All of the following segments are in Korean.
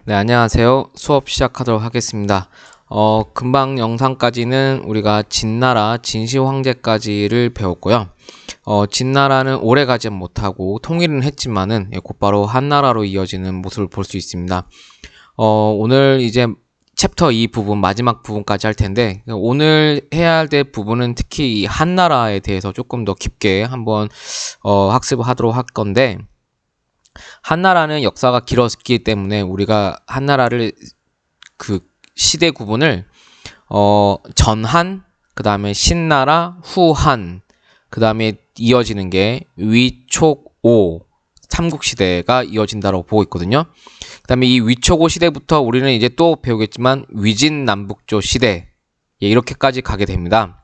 네, 안녕하세요. 수업 시작하도록 하겠습니다. 금방 영상까지는 우리가 진나라, 진시황제까지를 배웠고요. 진나라는 오래 가지 못하고 통일은 했지만은 곧바로 한나라로 이어지는 모습을 볼 수 있습니다. 오늘 이제 챕터 2 부분, 마지막 부분까지 할 텐데, 오늘 해야 될 부분은 특히 이 한나라에 대해서 조금 더 깊게 한번 학습을 하도록 할 건데, 한나라는 역사가 길었기 때문에 우리가 한나라를 그 시대 구분을 전한, 그 다음에 신나라, 후한, 그 다음에 이어지는 게 위촉오 삼국시대가 이어진다고 보고 있거든요. 그 다음에 이 위촉오 시대부터 우리는 이제 또 배우겠지만 위진남북조 시대, 이렇게까지 가게 됩니다.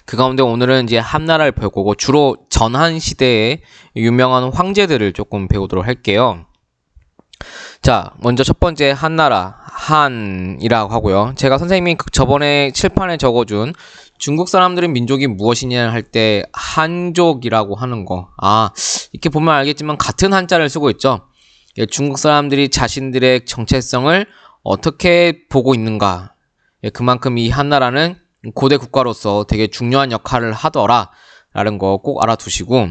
그 가운데 오늘은 이제 한나라를 배울 거고, 주로 전한 시대의 유명한 황제들을 조금 배우도록 할게요. 자, 먼저 첫 번째 한나라, 한이라고 하고요. 제가 선생님이 저번에 칠판에 적어준 중국 사람들의 민족이 무엇이냐 할 때 한족이라고 하는 거. 이렇게 보면 알겠지만 같은 한자를 쓰고 있죠. 중국 사람들이 자신들의 정체성을 어떻게 보고 있는가. 그만큼 이 한나라는 고대 국가로서 되게 중요한 역할을 하더라 라는 거 꼭 알아두시고,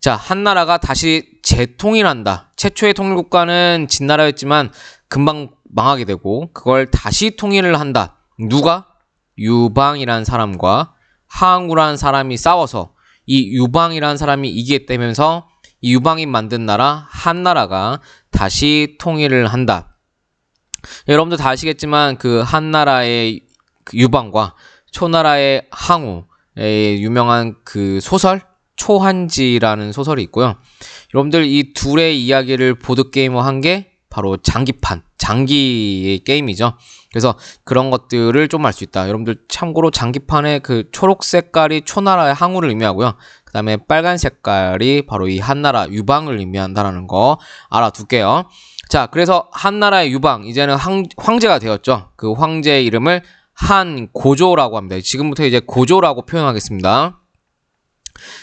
자, 한나라가 다시 재통일한다. 최초의 통일국가는 진나라였지만 금방 망하게 되고 그걸 다시 통일을 한다. 누가? 유방이란 사람과 항우란 사람이 싸워서 이 유방이란 사람이 이기게 되면서 이 유방이 만든 나라 한나라가 다시 통일을 한다. 여러분들 다 아시겠지만 그 한나라의 유방과 초나라의 항우의 유명한 그 소설 초한지라는 소설이 있고요. 여러분들 이 둘의 이야기를 보드게임으로 한 게 바로 장기판, 장기의 게임이죠. 그래서 그런 것들을 좀 알 수 있다. 여러분들 참고로 장기판의 그 초록 색깔이 초나라의 항우를 의미하고요. 그 다음에 빨간 색깔이 바로 이 한나라 유방을 의미한다는 거 알아둘게요. 자, 그래서 한나라의 유방, 이제는 황제가 되었죠. 그 황제의 이름을 한고조라고 합니다. 지금부터 이제 고조라고 표현하겠습니다.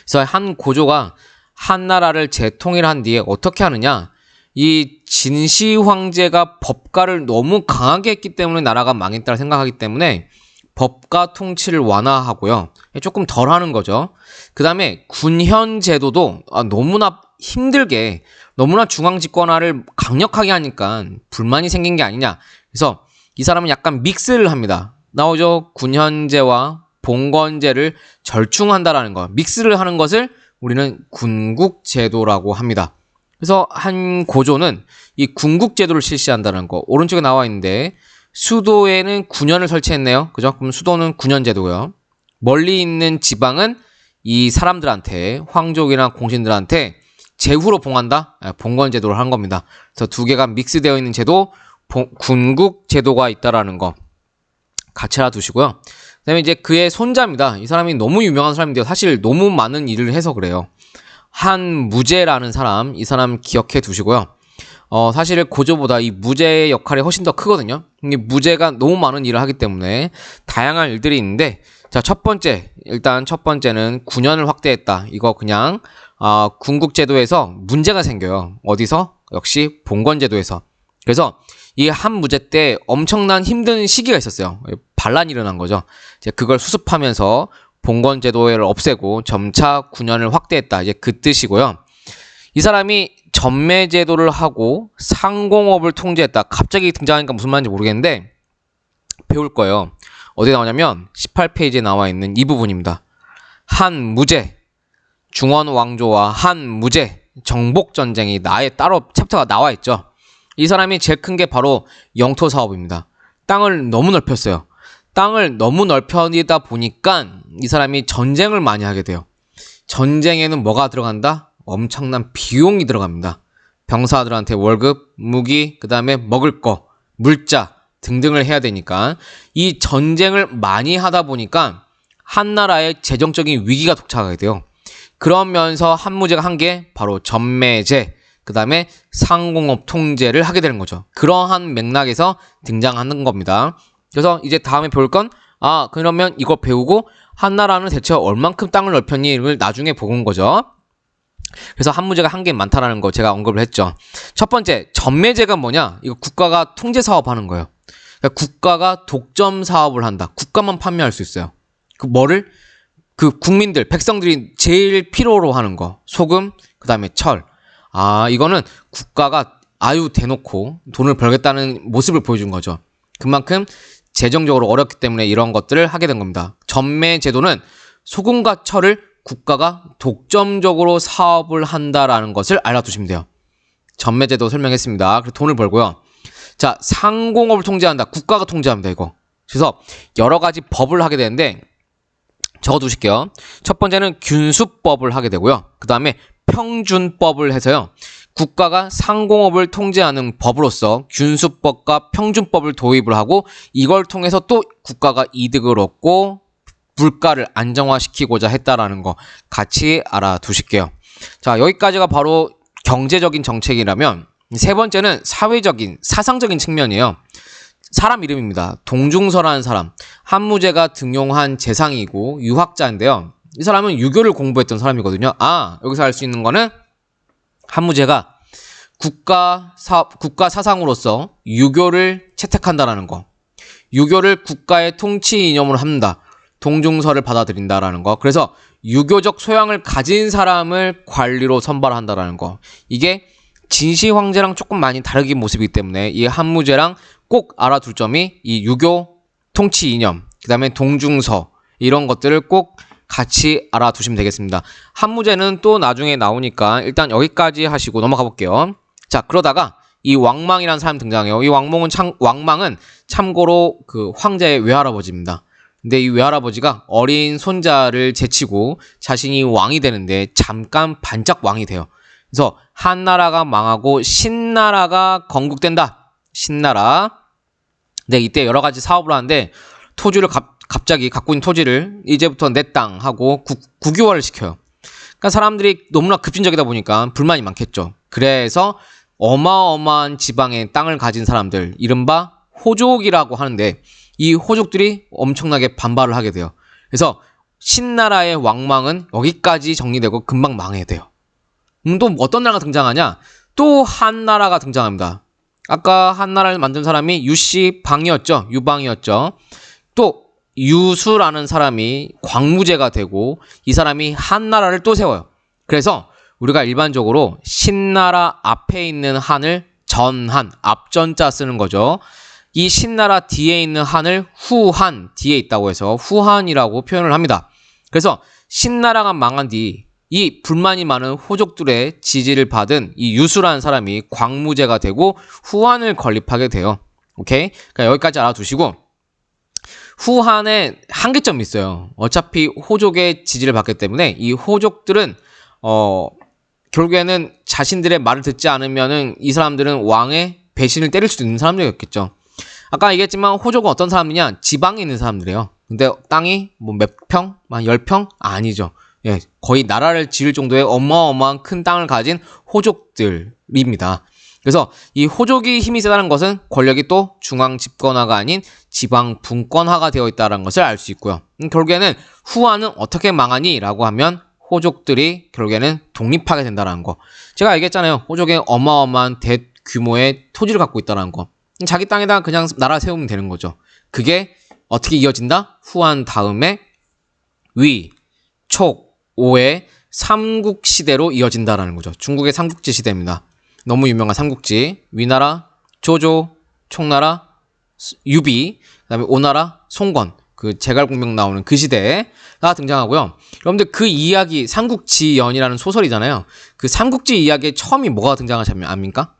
그래서 한고조가 한나라를 재통일한 뒤에 어떻게 하느냐, 이 진시 황제가 법가를 너무 강하게 했기 때문에 나라가 망했다고 생각하기 때문에 법가 통치를 완화하고요, 조금 덜 하는 거죠. 그 다음에 군현 제도도 너무나 힘들게, 너무나 중앙 집권화를 강력하게 하니까 불만이 생긴 게 아니냐. 그래서 이 사람은 약간 믹스를 합니다. 나오죠. 군현제와 봉건제를 절충한다라는 거. 믹스를 하는 것을 우리는 군국제도라고 합니다. 그래서 한 고조는 이 군국제도를 실시한다는 거. 오른쪽에 나와 있는데 수도에는 군현을 설치했네요. 그죠? 그럼 수도는 군현제도고요. 멀리 있는 지방은 이 사람들한테, 황족이나 공신들한테 제후로 봉한다? 봉건제도를 한 겁니다. 그래서 두 개가 믹스되어 있는 제도, 군국제도가 있다라는 거 같이 알아두시고요. 그 다음에 이제 그의 손자입니다. 이 사람이 너무 유명한 사람인데요. 사실 너무 많은 일을 해서 그래요. 한무제라는 사람, 이 사람 기억해 두시고요. 사실 고조보다 이 무제의 역할이 훨씬 더 크거든요. 이게 무제가 너무 많은 일을 하기 때문에 다양한 일들이 있는데, 자, 첫 번째는 군현을 확대했다. 이거 그냥 군국제도에서 문제가 생겨요. 어디서? 역시 봉건제도에서. 그래서 이 한무제 때 엄청난 힘든 시기가 있었어요. 반란이 일어난 거죠. 이제 그걸 수습하면서 봉건제도를 없애고 점차 군현을 확대했다. 이제 그 뜻이고요. 이 사람이 전매제도를 하고 상공업을 통제했다. 갑자기 등장하니까 무슨 말인지 모르겠는데 배울 거예요. 어디 나오냐면 18페이지에 나와 있는 이 부분입니다. 한무제, 중원왕조와 한무제 정복전쟁이 따로 챕터가 나와 있죠. 이 사람이 제일 큰 게 바로 영토 사업입니다. 땅을 너무 넓혔어요. 땅을 너무 넓혀다 보니까 이 사람이 전쟁을 많이 하게 돼요. 전쟁에는 뭐가 들어간다? 엄청난 비용이 들어갑니다. 병사들한테 월급, 무기, 그 다음에 먹을 거, 물자 등등을 해야 되니까 이 전쟁을 많이 하다 보니까 한나라의 재정적인 위기가 도착하게 돼요. 그러면서 한무제가 한 게 바로 전매제, 그 다음에 상공업 통제를 하게 되는 거죠. 그러한 맥락에서 등장하는 겁니다. 그래서 이제 다음에 배울 건, 그러면 이거 배우고 한나라는 대체 얼만큼 땅을 넓혔니? 를 나중에 보는 거죠. 그래서 한무제가 한 개 많다라는 거 제가 언급을 했죠. 첫 번째, 전매제가 뭐냐? 이거 국가가 통제 사업하는 거예요. 그러니까 국가가 독점 사업을 한다. 국가만 판매할 수 있어요. 그 뭐를? 그 국민들, 백성들이 제일 필요로 하는 거. 소금, 그 다음에 철. 이거는 국가가 아유 대놓고 돈을 벌겠다는 모습을 보여준 거죠. 그만큼 재정적으로 어렵기 때문에 이런 것들을 하게 된 겁니다. 전매 제도는 소금과 철을 국가가 독점적으로 사업을 한다라는 것을 알아두시면 돼요. 전매 제도 설명했습니다. 그래서 돈을 벌고요. 자, 상공업을 통제한다. 국가가 통제합니다, 이거. 그래서 여러 가지 법을 하게 되는데 적어두실게요. 첫 번째는 균수법을 하게 되고요. 그 다음에 평준법을 해서요. 국가가 상공업을 통제하는 법으로서 균수법과 평준법을 도입을 하고 이걸 통해서 또 국가가 이득을 얻고 물가를 안정화시키고자 했다라는 거 같이 알아두실게요. 자, 여기까지가 바로 경제적인 정책이라면 세 번째는 사회적인, 사상적인 측면이에요. 사람 이름입니다. 동중서라는 사람, 한무제가 등용한 재상이고 유학자인데요. 이 사람은 유교를 공부했던 사람이거든요. 여기서 알 수 있는 거는 한무제가 국가 사상으로서 유교를 채택한다라는 거. 유교를 국가의 통치 이념으로 한다. 동중서를 받아들인다라는 거. 그래서 유교적 소양을 가진 사람을 관리로 선발한다라는 거. 이게 진시 황제랑 조금 많이 다르긴 모습이기 때문에 이 한무제랑 꼭 알아둘 점이 이 유교 통치 이념, 그 다음에 동중서 이런 것들을 꼭 같이 알아두시면 되겠습니다. 한무제는 또 나중에 나오니까 일단 여기까지 하시고 넘어가 볼게요. 자, 그러다가 이 왕망이라는 사람 등장해요. 이 왕망은 참고로 그 황제의 외할아버지입니다. 근데 이 외할아버지가 어린 손자를 제치고 자신이 왕이 되는데 잠깐 반짝 왕이 돼요. 그래서 한나라가 망하고 신나라가 건국된다. 신나라. 네, 이때 여러 가지 사업을 하는데 토지를 갑자기 갖고 있는 토지를 이제부터 내 땅 하고 국유화를 시켜요. 그러니까 사람들이 너무나 급진적이다 보니까 불만이 많겠죠. 그래서 어마어마한 지방의 땅을 가진 사람들, 이른바 호족이라고 하는데 이 호족들이 엄청나게 반발을 하게 돼요. 그래서 신나라의 왕망은 여기까지 정리되고 금방 망해야 돼요. 또 어떤 나라가 등장하냐? 또 한나라가 등장합니다. 아까 한나라를 만든 사람이 유씨방이었죠. 유방이었죠. 또 유수라는 사람이 광무제가 되고 이 사람이 한나라를 또 세워요. 그래서 우리가 일반적으로 신나라 앞에 있는 한을 전한, 앞전자 쓰는 거죠. 이 신나라 뒤에 있는 한을 후한, 뒤에 있다고 해서 후한이라고 표현을 합니다. 그래서 신나라가 망한 뒤 이 불만이 많은 호족들의 지지를 받은 이 유수라는 사람이 광무제가 되고 후한을 건립하게 돼요. 오케이? 그러니까 여기까지 알아두시고 후한에 한계점이 있어요. 어차피 호족의 지지를 받기 때문에 이 호족들은 결국에는 자신들의 말을 듣지 않으면은 이 사람들은 왕의 배신을 때릴 수도 있는 사람들이었겠죠. 아까 얘기했지만 호족은 어떤 사람이냐? 지방에 있는 사람들이에요. 근데 땅이 뭐 몇 평? 한 10평? 아니죠. 예, 거의 나라를 지을 정도의 어마어마한 큰 땅을 가진 호족들입니다. 그래서 이 호족이 힘이 세다는 것은 권력이 또 중앙 집권화가 아닌 지방 분권화가 되어 있다는 것을 알 수 있고요. 결국에는 후한은 어떻게 망하니? 라고 하면 호족들이 결국에는 독립하게 된다는 거. 제가 얘기했잖아요. 호족의 어마어마한 대규모의 토지를 갖고 있다는 거. 자기 땅에다 그냥 나라 세우면 되는 거죠. 그게 어떻게 이어진다? 후한 다음에 위, 촉, 오의 삼국시대로 이어진다라는 거죠. 중국의 삼국지 시대입니다. 너무 유명한 삼국지. 위나라, 조조, 촉나라, 유비, 그 다음에 오나라, 송건. 그 제갈공명 나오는 그 시대가 등장하고요. 여러분들 그 이야기, 삼국지연이라는 소설이잖아요. 그 삼국지 이야기의 처음이 뭐가 등장하지 압니까?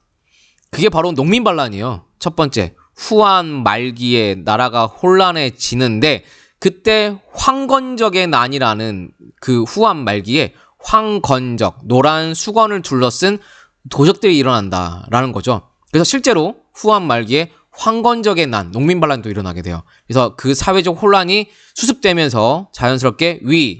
그게 바로 농민반란이에요. 첫 번째, 후한 말기에 나라가 혼란해지는데 그때 황건적의 난이라는 그 후한 말기에 황건적, 노란 수건을 둘러쓴 도적들이 일어난다라는 거죠. 그래서 실제로 후한 말기에 황건적의 난, 농민반란도 일어나게 돼요. 그래서 그 사회적 혼란이 수습되면서 자연스럽게 위,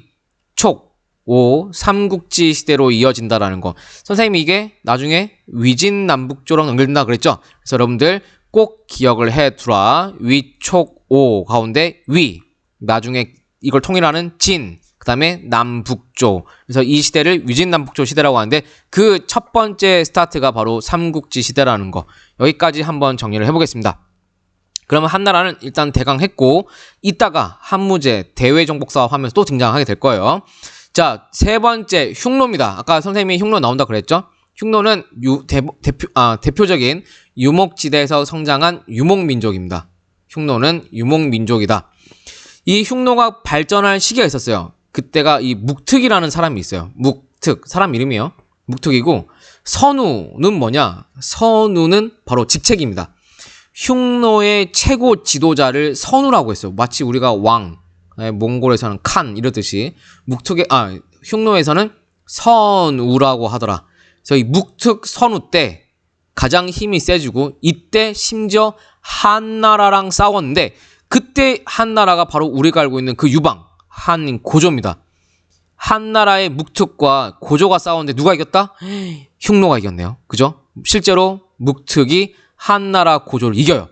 촉, 오, 삼국지 시대로 이어진다라는 거. 선생님이 이게 나중에 위진남북조랑 연결된다 그랬죠? 그래서 여러분들 꼭 기억을 해두라. 위, 촉, 오 가운데 위. 나중에 이걸 통일하는 진, 그 다음에 남북조. 그래서 이 시대를 위진남북조 시대라고 하는데 그 첫 번째 스타트가 바로 삼국지 시대라는 거. 여기까지 한번 정리를 해보겠습니다. 그러면 한나라는 일단 대강했고 이따가 한무제 대외정복사업 하면서 또 등장하게 될 거예요. 자, 세 번째 흉노입니다. 아까 선생님이 흉노 나온다 그랬죠? 흉노는 대표적인 유목지대에서 성장한 유목민족입니다. 흉노는 유목민족이다. 이 흉노가 발전할 시기가 있었어요. 그때가 이 묵특이라는 사람이 있어요. 묵특, 사람 이름이요. 묵특이고 선우는 뭐냐? 선우는 바로 직책입니다. 흉노의 최고 지도자를 선우라고 했어요. 마치 우리가 왕, 몽골에서는 칸 이러듯이 흉노에서는 선우라고 하더라. 그래서 이 묵특 선우 때 가장 힘이 세지고 이때 심지어 한나라랑 싸웠는데 그때 한나라가 바로 우리가 알고 있는 그 유방 한 고조입니다. 한나라의 묵특과 고조가 싸웠는데 누가 이겼다? 흉노가 이겼네요. 그죠? 실제로 묵특이 한나라 고조를 이겨요.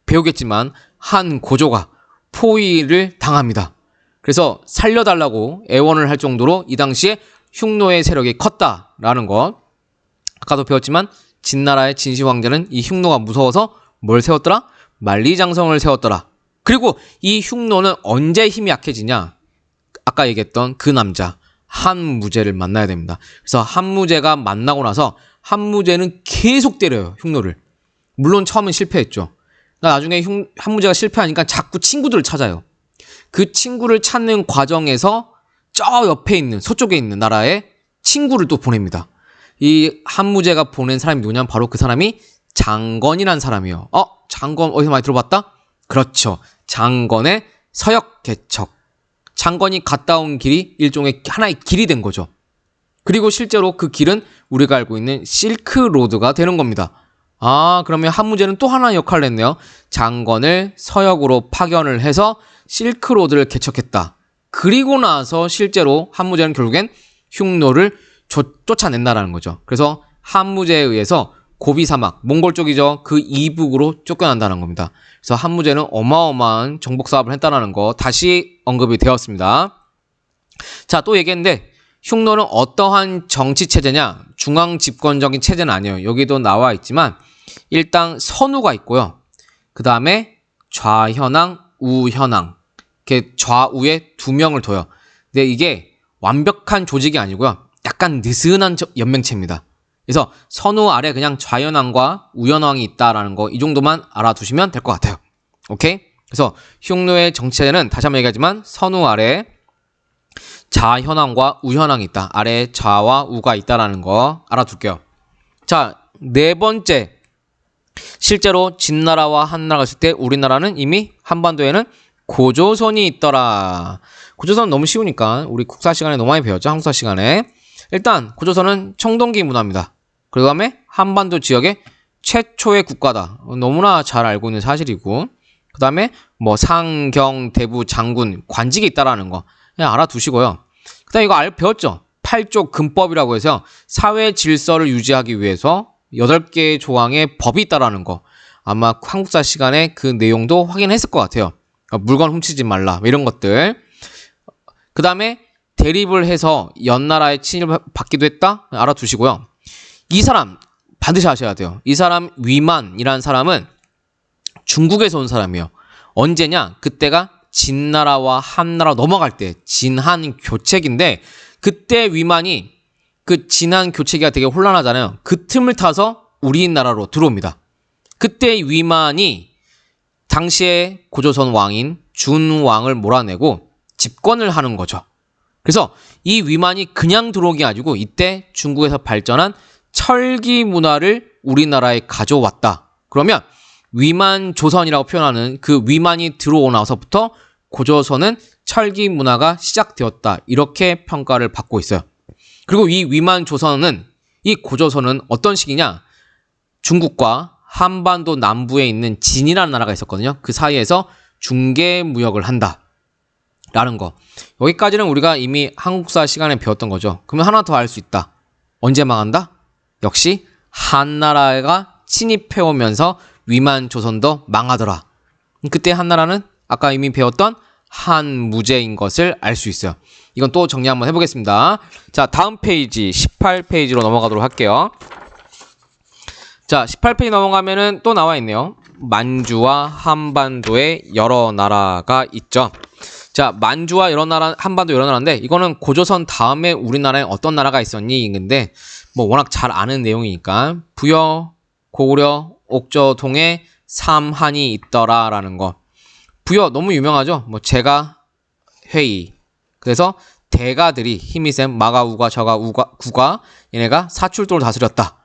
배우겠지만 한 고조가 포위를 당합니다. 그래서 살려달라고 애원을 할 정도로 이 당시에 흉노의 세력이 컸다라는 것. 아까도 배웠지만 진나라의 진시황제는 이 흉노가 무서워서 뭘 세웠더라? 만리장성을 세웠더라. 그리고 이 흉노는 언제 힘이 약해지냐? 아까 얘기했던 그 남자 한무제를 만나야 됩니다. 그래서 한무제가 만나고 나서 한무제는 계속 때려요. 흉노를. 물론 처음엔 실패했죠. 나중에 한무제가 실패하니까 자꾸 친구들을 찾아요. 그 친구를 찾는 과정에서 저 옆에 있는 서쪽에 있는 나라에 친구를 또 보냅니다. 이 한무제가 보낸 사람이 누구냐면 바로 그 사람이 장건이라는 사람이에요. 장건 어디서 많이 들어봤다? 그렇죠. 장건의 서역개척. 장건이 갔다 온 길이 일종의 하나의 길이 된 거죠. 그리고 실제로 그 길은 우리가 알고 있는 실크로드가 되는 겁니다. 그러면 한무제는 또 하나의 역할을 했네요. 장건을 서역으로 파견을 해서 실크로드를 개척했다. 그리고 나서 실제로 한무제는 결국엔 흉노를 쫓아낸다라는 거죠. 그래서 한무제에 의해서 고비사막, 몽골 쪽이죠. 그 이북으로 쫓겨난다는 겁니다. 그래서 한무제는 어마어마한 정복사업을 했다는 거 다시 언급이 되었습니다. 자, 또 얘기했는데 흉노는 어떠한 정치체제냐? 중앙집권적인 체제는 아니에요. 여기도 나와 있지만 일단 선우가 있고요. 그 다음에 좌현왕, 우현왕 이렇게 좌우에 두 명을 둬요. 근데 이게 완벽한 조직이 아니고요. 약간 느슨한 연맹체입니다. 그래서 선우 아래 그냥 좌현왕과 우현왕이 있다라는 거 이 정도만 알아두시면 될 것 같아요. 오케이? 그래서 흉노의 정치체제는 다시 한번 얘기하지만 선우 아래 좌현왕과 우현왕이 있다. 아래에 좌와 우가 있다라는 거 알아둘게요. 자, 네 번째. 실제로 진나라와 한나라가 있을 때 우리나라는 이미 한반도에는 고조선이 있더라. 고조선은 너무 쉬우니까 우리 국사 시간에 너무 많이 배웠죠. 한국사 시간에. 일단 고조선은 청동기 문화입니다. 그 다음에 한반도 지역의 최초의 국가다. 너무나 잘 알고 있는 사실이고 그 다음에 뭐 상경, 대부, 장군, 관직이 있다라는 거 그냥 알아두시고요. 그 다음에 이거 배웠죠. 8조 근법이라고 해서 사회 질서를 유지하기 위해서 8개의 조항의 법이 있다라는 거 아마 한국사 시간에 그 내용도 확인했을 것 같아요. 그러니까 물건 훔치지 말라 이런 것들. 그 다음에 대립을 해서 연나라의 친일을 받기도 했다? 알아두시고요. 이 사람 반드시 아셔야 돼요. 이 사람 위만이라는 사람은 중국에서 온 사람이에요. 언제냐? 그때가 진나라와 한나라 넘어갈 때 진한 교책인데 그때 위만이 그 진한 교체기가 되게 혼란하잖아요. 그 틈을 타서 우리나라로 들어옵니다. 그때 위만이 당시에 고조선 왕인 준왕을 몰아내고 집권을 하는 거죠. 그래서 이 위만이 그냥 들어온 게 아니고 이때 중국에서 발전한 철기 문화를 우리나라에 가져왔다. 그러면 위만 조선이라고 표현하는 그 위만이 들어오고 나서부터 고조선은 철기 문화가 시작되었다. 이렇게 평가를 받고 있어요. 그리고 이 위만 조선은 이 고조선은 어떤 시기냐? 중국과 한반도 남부에 있는 진이라는 나라가 있었거든요. 그 사이에서 중개 무역을 한다. 라는 거. 여기까지는 우리가 이미 한국사 시간에 배웠던 거죠. 그러면 하나 더 알 수 있다. 언제 망한다? 역시 한나라가 침입해오면서 위만 조선도 망하더라. 그때 한나라는 아까 이미 배웠던 한무제인 것을 알 수 있어요. 이건 또 정리 한번 해보겠습니다. 자, 다음 페이지 18페이지로 넘어가도록 할게요. 자, 18페이지 넘어가면은 또 나와 있네요. 만주와 한반도에 여러 나라가 있죠. 자, 만주와 여러 나라, 한반도 여러 나라인데 이거는 고조선 다음에 우리나라에 어떤 나라가 있었니? 근데 뭐 워낙 잘 아는 내용이니까 부여, 고구려, 옥저, 동해, 삼한이 있더라라는 거. 부여 너무 유명하죠. 뭐 제가, 회의. 그래서 대가들이 힘이 센 마가, 우가, 저가, 구가 얘네가 사출도를 다스렸다.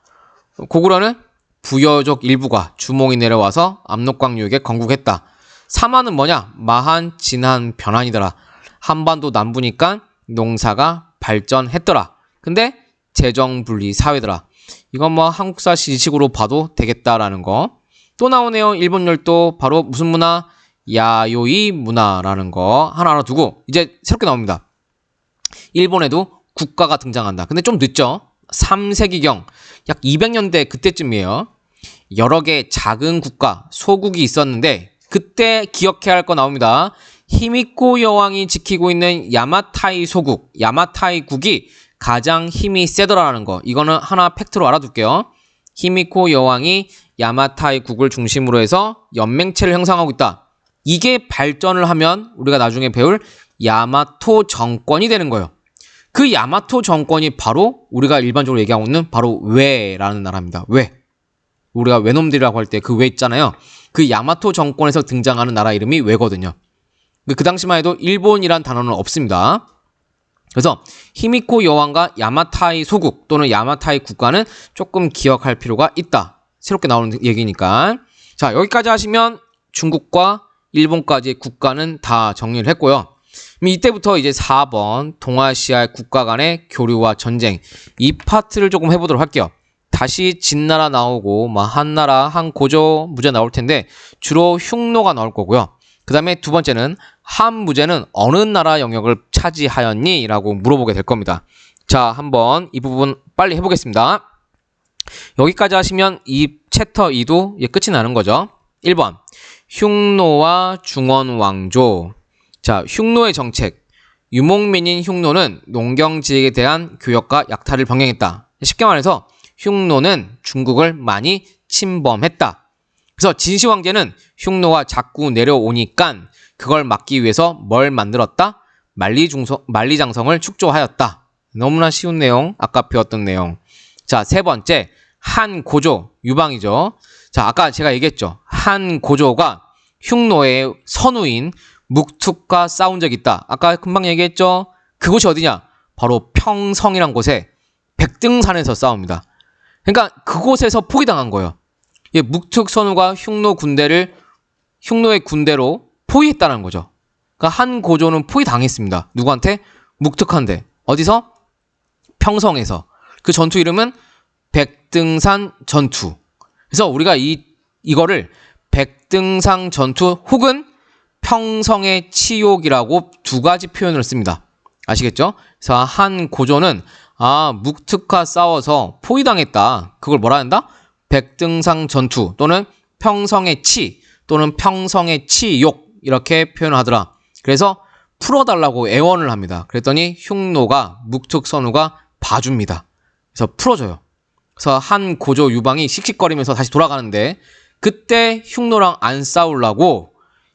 고구려는 부여족 일부가 주몽이 내려와서 압록강유역에 건국했다. 삼한은 뭐냐? 마한, 진한, 변한이더라. 한반도 남부니까 농사가 발전했더라. 근데 재정분리 사회더라. 이건 뭐 한국사 지식으로 봐도 되겠다라는 거. 또 나오네요. 일본 열도 바로 무슨 문화? 야요이 문화라는 거 하나 알아두고 이제 새롭게 나옵니다. 일본에도 국가가 등장한다. 근데 좀 늦죠? 3세기경 약 200년대 그때쯤이에요. 여러 개 작은 국가, 소국이 있었는데 그때 기억해야 할 거 나옵니다. 히미코 여왕이 지키고 있는 야마타이 소국, 야마타이 국이 가장 힘이 세더라는 거. 이거는 하나 팩트로 알아둘게요. 히미코 여왕이 야마타이 국을 중심으로 해서 연맹체를 형성하고 있다. 이게 발전을 하면 우리가 나중에 배울 야마토 정권이 되는 거예요. 그 야마토 정권이 바로 우리가 일반적으로 얘기하고 있는 바로 외라는 나라입니다. 외. 우리가 외놈들이라고 할 때 그 외 있잖아요. 그 야마토 정권에서 등장하는 나라 이름이 외거든요. 그 당시만 해도 일본이란 단어는 없습니다. 그래서 히미코 여왕과 야마타이 소국 또는 야마타이 국가는 조금 기억할 필요가 있다. 새롭게 나오는 얘기니까. 자, 여기까지 하시면 중국과 일본까지의 국가는 다 정리를 했고요. 이때부터 이제 4번 동아시아 국가 간의 교류와 전쟁 이 파트를 조금 해보도록 할게요. 다시 진나라 나오고 한나라, 한고조 무제 나올 텐데 주로 흉노가 나올 거고요. 그 다음에 두 번째는 한무제는 어느 나라 영역을 차지하였니? 라고 물어보게 될 겁니다. 자, 한번 이 부분 빨리 해보겠습니다. 여기까지 하시면 이 챕터 2도 끝이 나는 거죠. 1번 흉노와 중원왕조. 자, 흉노의 정책. 유목민인 흉노는 농경지역에 대한 교역과 약탈을 병행했다. 쉽게 말해서 흉노는 중국을 많이 침범했다. 그래서 진시황제는 흉노가 자꾸 내려오니까 그걸 막기 위해서 뭘 만들었다? 만리장성을 축조하였다. 너무나 쉬운 내용, 아까 배웠던 내용. 자, 세 번째 한고조, 유방이죠. 자, 아까 제가 얘기했죠. 한고조가 흉노의 선우인 묵툭과 싸운 적이 있다. 아까 금방 얘기했죠. 그곳이 어디냐? 바로 평성이란 곳에 백등산에서 싸웁니다. 그러니까 그곳에서 포위당한 거예요. 묵툭 선우가 흉노의 군대로 포위했다는 거죠. 그러니까 한고조는 포위당했습니다. 누구한테? 묵툭한테. 어디서? 평성에서. 그 전투 이름은 백등산 전투. 그래서 우리가 이거를 백등산 전투 혹은 평성의 치욕이라고 두 가지 표현을 씁니다. 아시겠죠? 그래서 한고조는 묵툭과 싸워서 포위당했다. 그걸 뭐라 한다? 백등산 전투 또는 평성의 치 또는 평성의 치욕 이렇게 표현하더라. 그래서 풀어달라고 애원을 합니다. 그랬더니 흉노가 묵툭선우가 봐줍니다. 그래서 풀어줘요. 그래서 한고조 유방이 씩씩거리면서 다시 돌아가는데 그때 흉노랑 안 싸우려고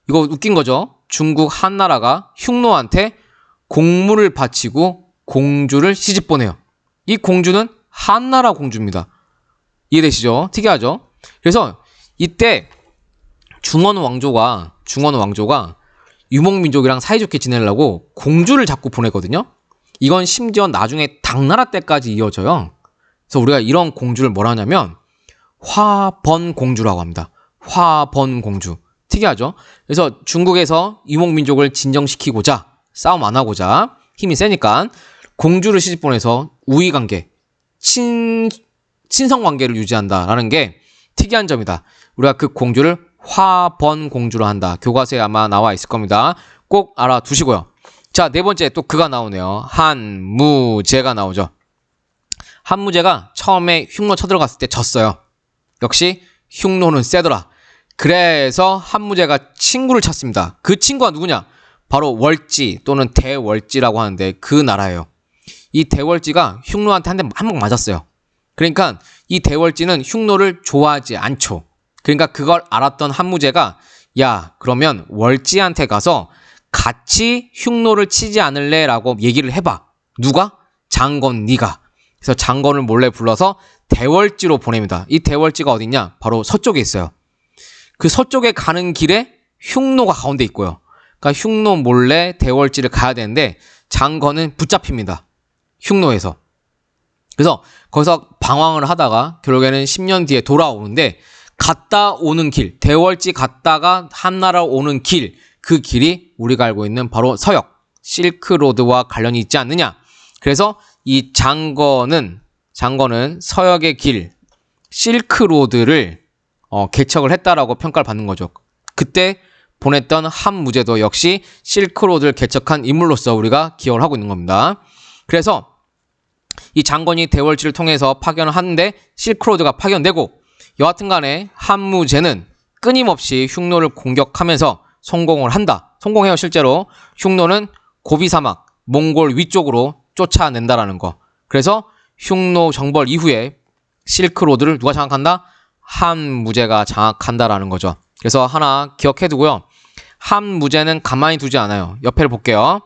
이거 웃긴 거죠. 중국 한나라가 흉노한테 공물을 바치고 공주를 시집 보내요. 이 공주는 한나라 공주입니다. 이해되시죠? 특이하죠? 그래서 이때 중원 왕조가 유목민족이랑 사이좋게 지내려고 공주를 자꾸 보내거든요. 이건 심지어 나중에 당나라 때까지 이어져요. 그래서 우리가 이런 공주를 뭐라 하냐면 화번공주라고 합니다. 화번공주. 특이하죠? 그래서 중국에서 유목민족을 진정시키고자 싸움 안 하고자 힘이 세니까 공주를 시집 보내서 우위관계, 친성관계를 유지한다라는 게 특이한 점이다. 우리가 그 공주를 화번공주로 한다. 교과서에 아마 나와 있을 겁니다. 꼭 알아두시고요. 자, 네 번째 또 그가 나오네요. 한무제가 나오죠. 한무제가 처음에 흉노 쳐들어갔을 때 졌어요. 역시 흉노는 세더라. 그래서 한무제가 친구를 찾습니다. 그 친구가 누구냐? 바로 월지 또는 대월지라고 하는데 그 나라예요. 이 대월지가 흉노한테 한 방 맞았어요. 그러니까 이 대월지는 흉노를 좋아하지 않죠. 그러니까 그걸 알았던 한무제가 야, 그러면 월지한테 가서 같이 흉노를 치지 않을래? 라고 얘기를 해봐. 누가? 장건 네가. 그래서 장건을 몰래 불러서 대월지로 보냅니다. 이 대월지가 어딨냐? 바로 서쪽에 있어요. 그 서쪽에 가는 길에 흉노가 가운데 있고요. 그러니까 흉노 몰래 대월지를 가야 되는데 장건은 붙잡힙니다. 흉노에서. 그래서 거기서 방황을 하다가 결국에는 10년 뒤에 돌아오는데 갔다 오는 길, 대월지 갔다가 한나라 오는 길, 그 길이 우리가 알고 있는 바로 서역, 실크로드와 관련이 있지 않느냐. 그래서 이 장건은 서역의 길, 실크로드를 개척을 했다라고 평가를 받는 거죠. 그때 보냈던 한무제도 역시 실크로드를 개척한 인물로서 우리가 기억을 하고 있는 겁니다. 그래서 이 장건이 대월지를 통해서 파견을 하는데 실크로드가 파견되고 여하튼 간에 한무제는 끊임없이 흉노를 공격하면서 성공을 한다. 성공해요. 실제로 흉노는 고비사막, 몽골 위쪽으로 쫓아낸다라는 거. 그래서 흉노 정벌 이후에 실크로드를 누가 장악한다? 한무제가 장악한다라는 거죠. 그래서 하나 기억해두고요. 한무제는 가만히 두지 않아요. 옆에를 볼게요.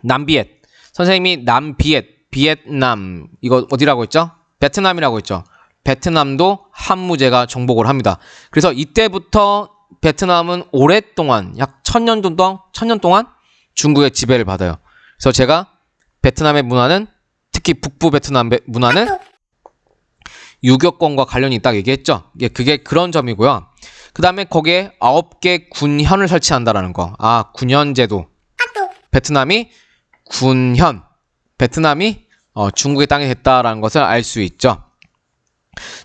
남비엣. 선생님이 남비엣, 비엣남 이거 어디라고 했죠? 베트남이라고 했죠. 베트남도 한무제가 정복을 합니다. 그래서 이때부터 베트남은 오랫동안 약 1000년 동안 중국의 지배를 받아요. 그래서 제가 베트남의 문화는 특히 북부 베트남 문화는 유교권과 관련이 있다고 얘기했죠. 그게 그런 점이고요. 그 다음에 거기에 9개 군현을 설치한다라는 거. 군현제도. 베트남이 군현. 베트남이 중국의 땅이 됐다라는 것을 알 수 있죠.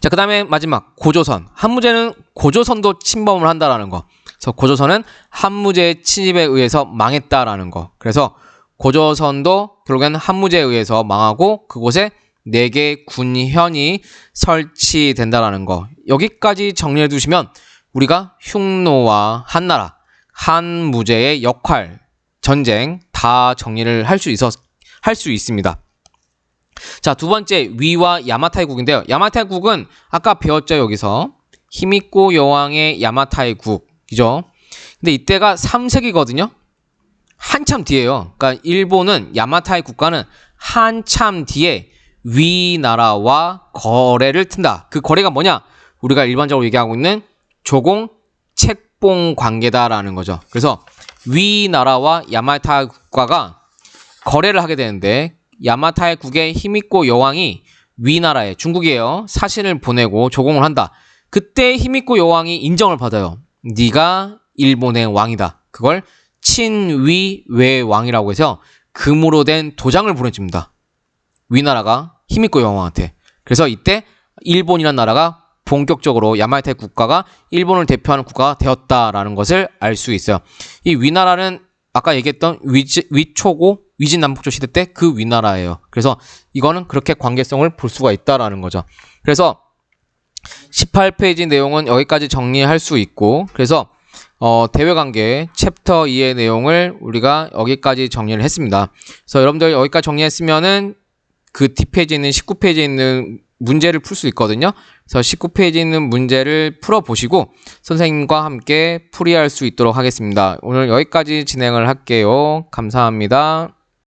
자, 그 다음에 마지막 고조선. 한무제는 고조선도 침범을 한다라는 거. 그래서 고조선은 한무제의 침입에 의해서 망했다라는 거. 그래서 고조선도 결국에는 한무제에 의해서 망하고 그곳에 4개의 군현이 설치된다라는 거. 여기까지 정리해 두시면 우리가 흉노와 한나라, 한무제의 역할, 전쟁 다 정리를 할 수 있습니다. 자, 두 번째 위와 야마타의 국인데요. 야마타의 국은 아까 배웠죠, 여기서. 히미코 여왕의 야마타의 국이죠. 근데 이때가 3세기거든요. 한참 뒤에요. 그러니까 일본은 야마타의 국가는 한참 뒤에 위나라와 거래를 튼다. 그 거래가 뭐냐? 우리가 일반적으로 얘기하고 있는 조공 책봉 관계다라는 거죠. 그래서 위나라와 야마타의 국가가 거래를 하게 되는데 야마타의 국의 히미코 여왕이 위나라에 중국이에요. 사신을 보내고 조공을 한다. 그때 히미코 여왕이 인정을 받아요. 네가 일본의 왕이다. 그걸 친위외왕이라고 해서 금으로 된 도장을 보내줍니다. 위나라가 히미코 여왕한테. 그래서 이때 일본이라는 나라가 본격적으로 야마타의 국가가 일본을 대표하는 국가가 되었다라는 것을 알 수 있어요. 이 위나라는 아까 얘기했던 위초고 위진남북조 시대 때 그 위나라예요. 그래서 이거는 그렇게 관계성을 볼 수가 있다라는 거죠. 그래서 18페이지 내용은 여기까지 정리할 수 있고, 그래서 대외관계 챕터 2의 내용을 우리가 여기까지 정리를 했습니다. 그래서 여러분들 여기까지 정리했으면은 그 뒷페이지에 있는 19페이지에 있는 문제를 풀 수 있거든요. 그래서 19페이지에 있는 문제를 풀어보시고 선생님과 함께 풀이할 수 있도록 하겠습니다. 오늘 여기까지 진행을 할게요. 감사합니다.